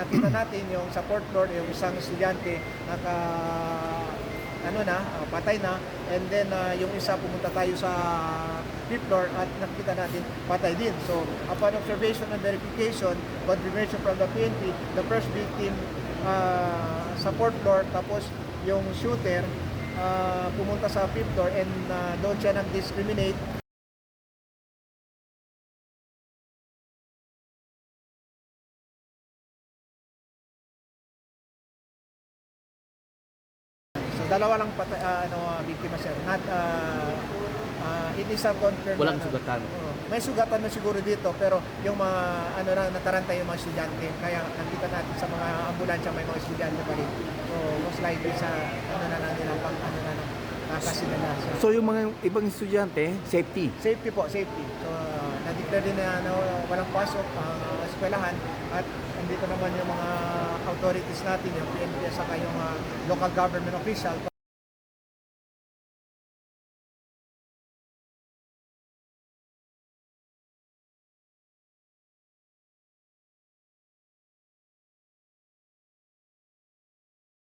nakita natin yung sa fourth floor, yung isang estudyante patay na, and then yung isa pumunta tayo sa fifth floor at nakita natin patay din. So upon observation and verification, confirmation from the PNP, the first victim sa fourth floor, tapos yung shooter pumunta sa fifth floor, and doon siya nag-discriminate. So dalawa lang biktima, sir. Not it is a confirmed. Walang sugatan. May sugatan na siguro dito, pero yung mga nataranta yung mga estudyante, kaya nakita natin sa mga ambulansya may mga estudyante pa rin. So most likely sa kasi nila. So yung mga ibang estudyante, safety. Safety po, safety. So na-declare din na walang pasok ang eskwelahan, at andito naman yung mga authorities natin, yung PNP, saka yung local government official.